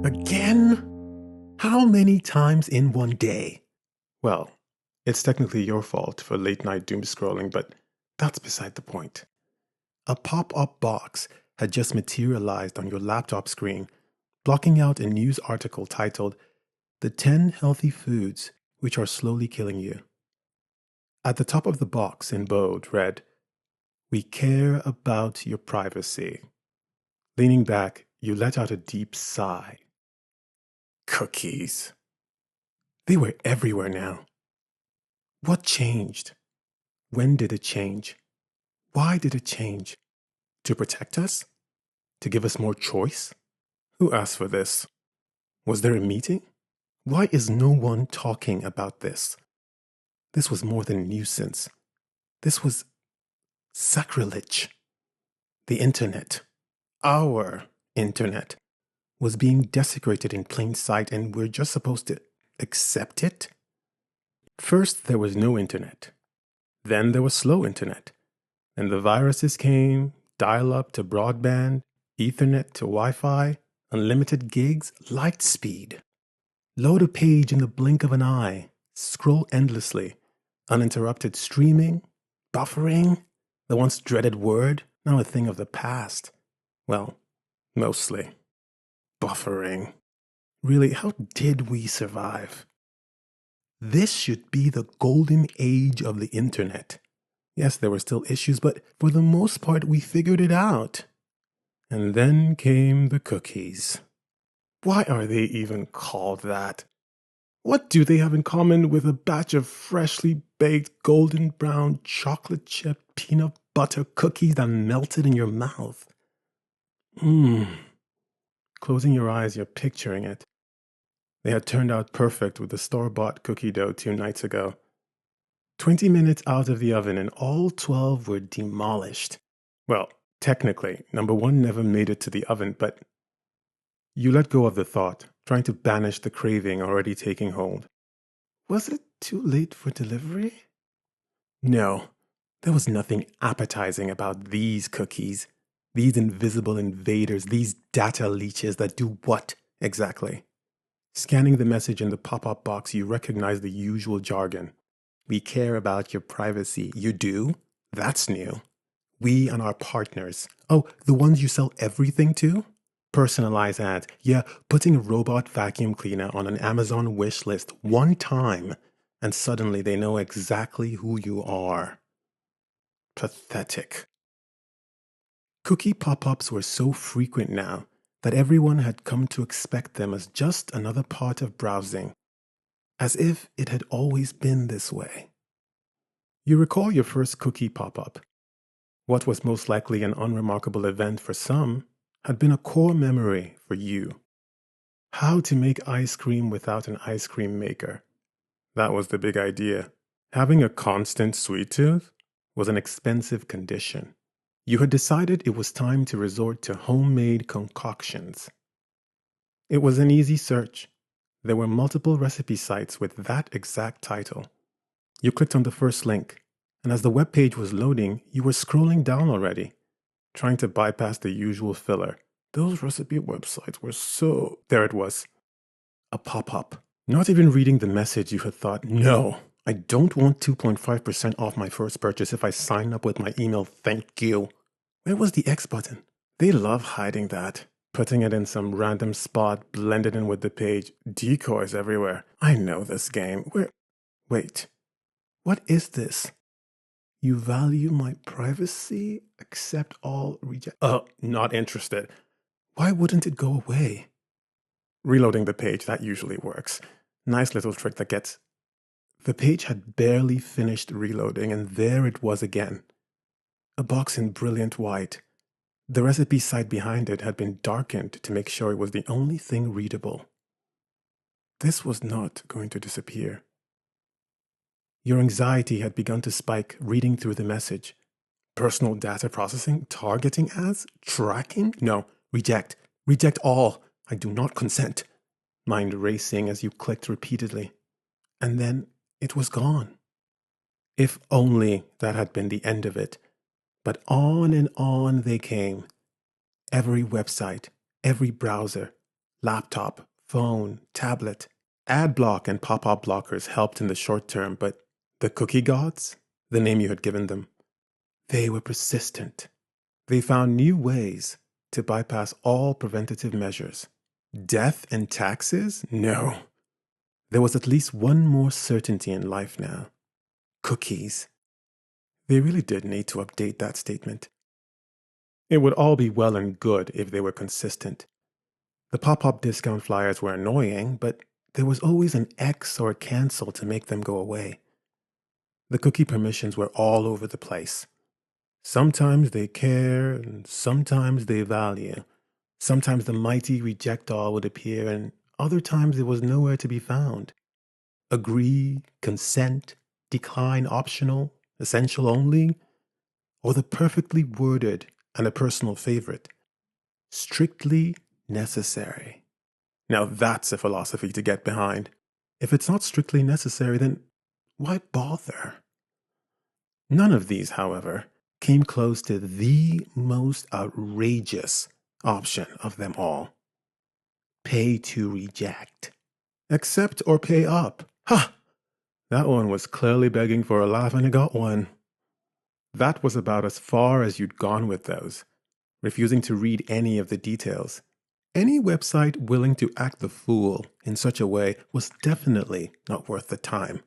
Again? How many times in one day? Well, it's technically your fault for late night doom scrolling, but that's beside the point. A pop-up box had just materialized on your laptop screen, blocking out a news article titled, "The 10 Healthy Foods Which Are Slowly Killing You." At the top of the box in bold read, "We care about your privacy." Leaning back, you let out a deep sigh. Cookies. They were everywhere now. What changed? When did it change? Why did it change? To protect us? To give us more choice? Who asked for this? Was there a meeting? Why is no one talking about this? This was more than nuisance. This was sacrilege. The internet, our internet, was being desecrated in plain sight, and we're just supposed to accept it? First, there was no internet. Then there was slow internet. And the viruses came, dial-up to broadband, Ethernet to Wi-Fi, unlimited gigs, light speed. Load a page in the blink of an eye, scroll endlessly, uninterrupted streaming, buffering, the once dreaded word, now a thing of the past. Well, mostly. Buffering. Really, how did we survive? This should be the golden age of the internet. Yes, there were still issues, but for the most part, we figured it out. And then came the cookies. Why are they even called that? What do they have in common with a batch of freshly baked golden brown chocolate chip peanut butter cookies that melted in your mouth? Closing your eyes, you're picturing it. They had turned out perfect with the store-bought cookie dough 2 nights ago. 20 minutes out of the oven and all 12 were demolished. Well, technically, number 1 never made it to the oven, but you let go of the thought, trying to banish the craving already taking hold. Was it too late for delivery? No, there was nothing appetizing about these cookies. These invisible invaders, these data leeches that do what exactly? Scanning the message in the pop-up box, you recognize the usual jargon. We care about your privacy. You do? That's new. We and our partners. Oh, the ones you sell everything to? Personalized ads. Yeah, putting a robot vacuum cleaner on an Amazon wish list one time, and suddenly they know exactly who you are. Pathetic. Cookie pop-ups were so frequent now that everyone had come to expect them as just another part of browsing, as if it had always been this way. You recall your first cookie pop-up. What was most likely an unremarkable event for some had been a core memory for you. How to make ice cream without an ice cream maker. That was the big idea. Having a constant sweet tooth was an expensive condition. You had decided it was time to resort to homemade concoctions. It was an easy search. There were multiple recipe sites with that exact title. You clicked on the first link, and as the web page was loading, you were scrolling down already, trying to bypass the usual filler. Those recipe websites were so... There it was. A pop-up. Not even reading the message, you had thought, no, I don't want 2.5% off my first purchase if I sign up with my email, thank you. Where was the X button? They love hiding that. Putting it in some random spot, blended in with the page. Decoys everywhere. I know this game. Wait. What is this? You value my privacy? Accept all reject. Not interested. Why wouldn't it go away? Reloading the page, that usually works. Nice little trick that gets... The page had barely finished reloading, and there it was again. A box in brilliant white. The recipe site behind it had been darkened to make sure it was the only thing readable. This was not going to disappear. Your anxiety had begun to spike reading through the message. Personal data processing? Targeting ads? Tracking? No, reject. Reject all. I do not consent. Mind racing as you clicked repeatedly. And then it was gone. If only that had been the end of it. But on and on they came. Every website, every browser, Laptop, phone, tablet. Ad block and pop-up blockers helped in the short term, but the cookie gods, the name you had given them, they were persistent. They found new ways to bypass all preventative measures. Death and taxes? No. There was at least one more certainty in life now. Cookies. They really did need to update that statement. It would all be well and good if they were consistent. The pop-up discount flyers were annoying, but there was always an X or a cancel to make them go away. The cookie permissions were all over the place. Sometimes they care, and sometimes they value. Sometimes the mighty reject all would appear, and other times it was nowhere to be found. Agree, consent, decline optional, essential only, or the perfectly worded and a personal favorite, strictly necessary. Now that's a philosophy to get behind. If it's not strictly necessary, then why bother? None of these, however, came close to the most outrageous option of them all. Pay to reject. Accept or pay up. Ha! That one was clearly begging for a laugh, and it got one. That was about as far as you'd gone with those, refusing to read any of the details. Any website willing to act the fool in such a way was definitely not worth the time.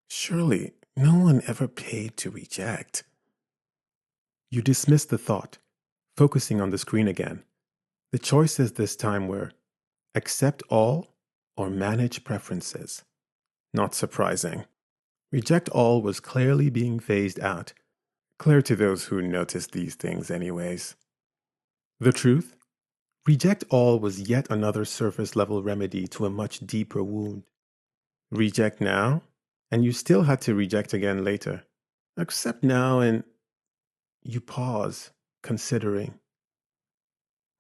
Surely no one ever paid to reject. You dismissed the thought, focusing on the screen again. The choices this time were accept all or manage preferences. Not surprising. Reject all was clearly being phased out. Clear to those who noticed these things anyways. The truth? Reject all was yet another surface level remedy to a much deeper wound. Reject now, and you still had to reject again later. Accept now and you pause, considering.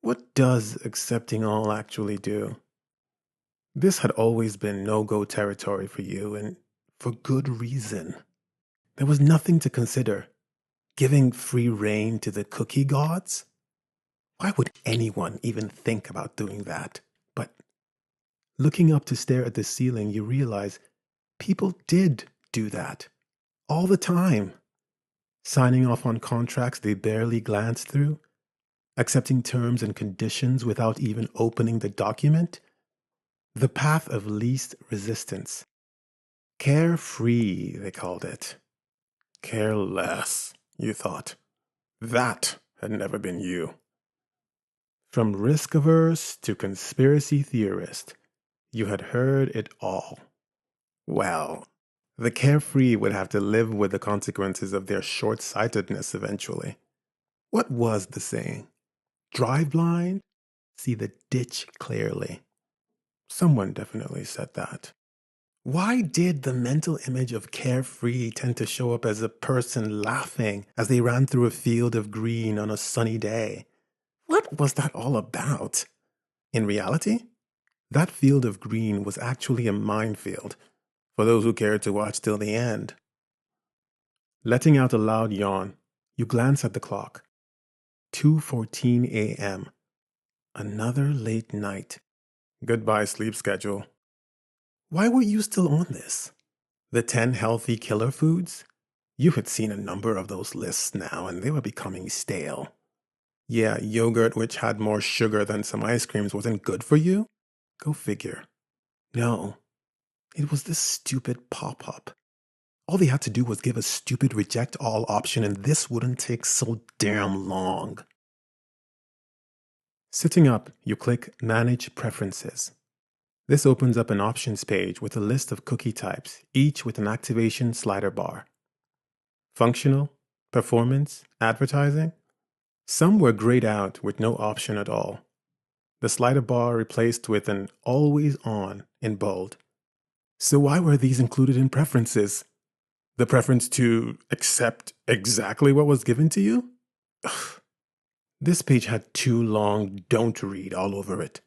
What does accepting all actually do? This had always been no-go territory for you, and for good reason. There was nothing to consider. Giving free rein to the cookie gods? Why would anyone even think about doing that? But looking up to stare at the ceiling, you realize people did do that. All the time. Signing off on contracts they barely glanced through, accepting terms and conditions without even opening the document. The path of least resistance. Carefree, they called it. Careless, you thought. That had never been you. From risk-averse to conspiracy theorist, you had heard it all. Well, the carefree would have to live with the consequences of their short-sightedness eventually. What was the saying? Drive blind, see the ditch clearly. Someone definitely said that. Why did the mental image of carefree tend to show up as a person laughing as they ran through a field of green on a sunny day? What was that all about? In reality, that field of green was actually a minefield for those who cared to watch till the end. Letting out a loud yawn, you glance at the clock. 2:14 a.m. Another late night. Goodbye, sleep schedule. Why were you still on this? The 10 healthy killer foods? You had seen a number of those lists now, and they were becoming stale. Yeah, yogurt which had more sugar than some ice creams wasn't good for you? Go figure. No, it was this stupid pop-up. All they had to do was give a stupid reject all option, and this wouldn't take so damn long. Sitting up, you click Manage Preferences. This opens up an options page with a list of cookie types, each with an activation slider bar. Functional, performance, advertising. Some were grayed out with no option at all. The slider bar replaced with an always on in bold. So why were these included in preferences? The preference to accept exactly what was given to you? Ugh. This page had too long don't read all over it.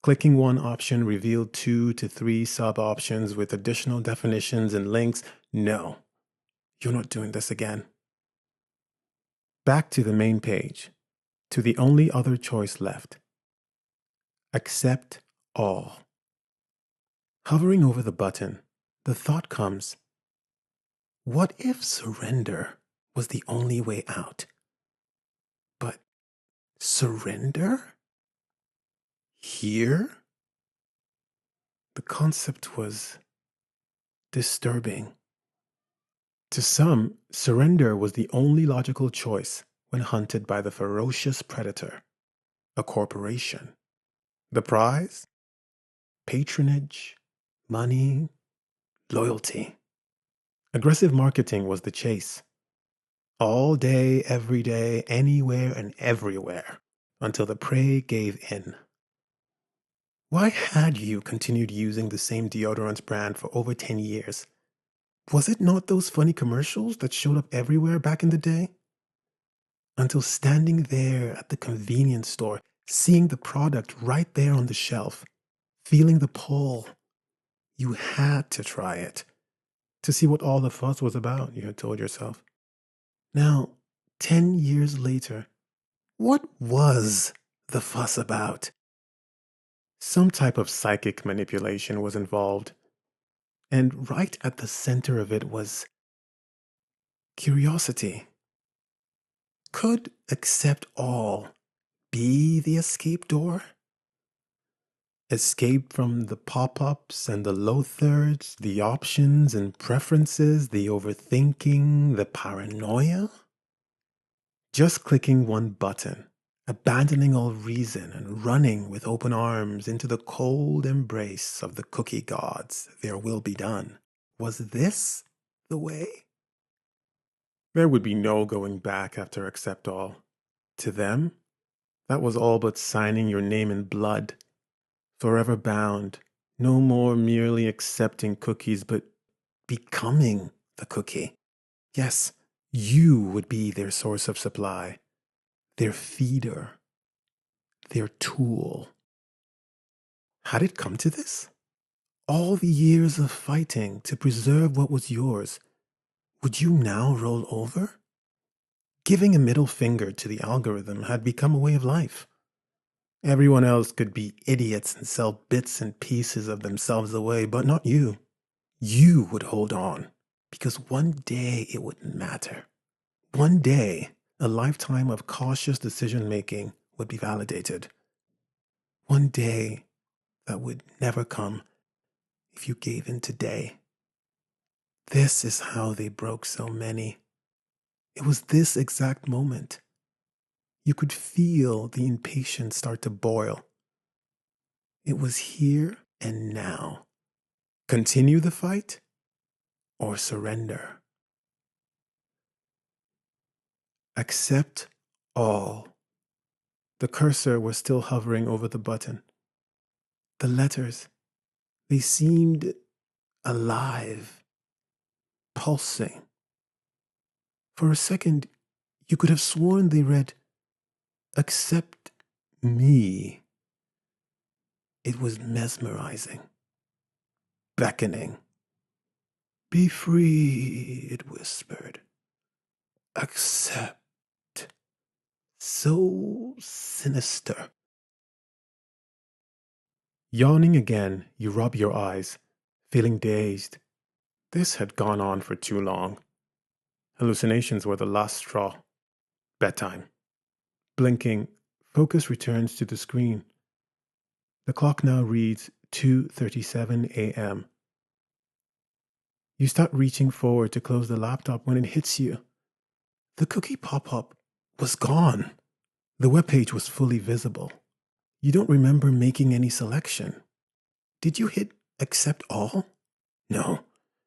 Clicking one option revealed 2 to 3 sub-options with additional definitions and links. No, you're not doing this again. Back to the main page, to the only other choice left. Accept all. Hovering over the button, the thought comes, what if surrender was the only way out? But surrender? Here? The concept was disturbing. To some, surrender was the only logical choice when hunted by the ferocious predator, a corporation. The prize? Patronage, money, loyalty. Aggressive marketing was the chase. All day, every day, anywhere and everywhere, until the prey gave in. Why had you continued using the same deodorant brand for over 10 years? Was it not those funny commercials that showed up everywhere back in the day? Until standing there at the convenience store, seeing the product right there on the shelf, feeling the pull, you had to try it to see what all the fuss was about, you had told yourself. Now, 10 years later, what was the fuss about? Some type of psychic manipulation was involved, and right at the center of it was curiosity. Could accept all be the escape door? Escape from the pop-ups and the low thirds, the options and preferences, the overthinking, the paranoia? Just clicking one button, abandoning all reason and running with open arms into the cold embrace of the cookie gods, their will be done. Was this the way? There would be no going back after accept all. To them, that was all but signing your name in blood. Forever bound, no more merely accepting cookies, but becoming the cookie. Yes, you would be their source of supply, their feeder, their tool. Had it come to this? All the years of fighting to preserve what was yours, would you now roll over? Giving a middle finger to the algorithm had become a way of life. Everyone else could be idiots and sell bits and pieces of themselves away, but not you. You would hold on, because one day it would matter. One day, a lifetime of cautious decision-making would be validated. One day that would never come if you gave in today. This is how they broke so many. It was this exact moment. You could feel the impatience start to boil. It was here and now. Continue the fight or surrender. Accept all. The cursor was still hovering over the button. The letters, they seemed alive, pulsing. For a second, you could have sworn they read, "Accept me." It was mesmerizing, beckoning. "Be free," it whispered. "Accept." So sinister. Yawning again, you rub your eyes, feeling dazed. This had gone on for too long. Hallucinations were the last straw. Bedtime. Blinking, focus returns to the screen. The clock now reads 2:37 a.m. You start reaching forward to close the laptop when it hits you. The cookie pop-up was gone. The webpage was fully visible. You don't remember making any selection. Did you hit accept all? No.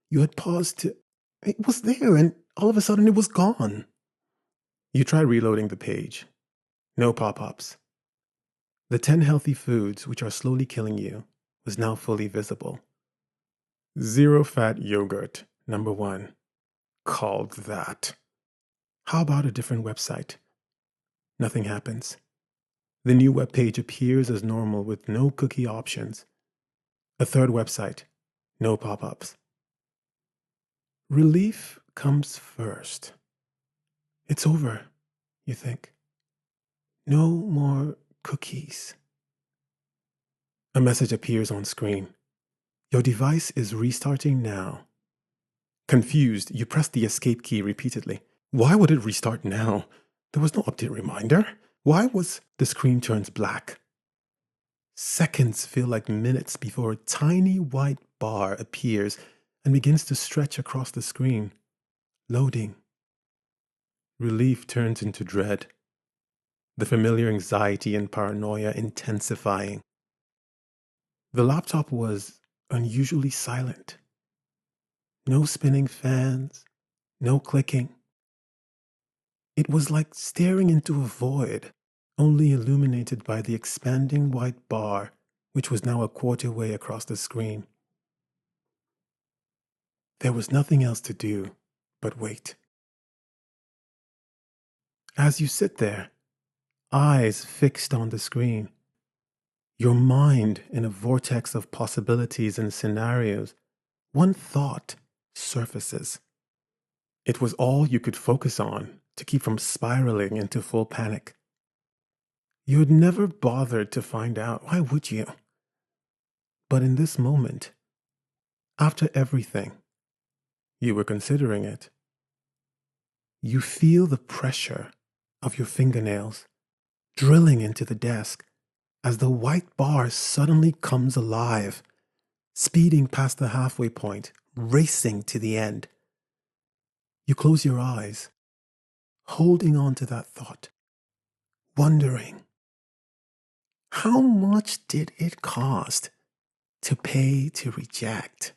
You had paused to... It was there, and all of a sudden it was gone. You try reloading the page. No pop-ups. The 10 healthy foods which are slowly killing you was now fully visible. Zero-fat yogurt, number 1. Called that. How about a different website? Nothing happens. The new webpage appears as normal with no cookie options. A third website. No pop-ups. Relief comes first. It's over, you think. No more cookies. A message appears on screen. Your device is restarting now. Confused, you press the escape key repeatedly. Why would it restart now? There was no update reminder. Why was the screen turns black? Seconds feel like minutes before a tiny white bar appears and begins to stretch across the screen. Loading. Relief turns into dread. The familiar anxiety and paranoia intensifying. The laptop was unusually silent. No spinning fans, no clicking. It was like staring into a void, only illuminated by the expanding white bar, which was now a quarter way across the screen. There was nothing else to do but wait. As you sit there, eyes fixed on the screen, your mind in a vortex of possibilities and scenarios, one thought surfaces. It was all you could focus on to keep from spiraling into full panic. You had never bothered to find out. Why would you? But in this moment, after everything, you were considering it. You feel the pressure of your fingernails drilling into the desk as the white bar suddenly comes alive, speeding past the halfway point, racing to the end. You close your eyes, holding on to that thought, wondering, how much did it cost to pay to reject?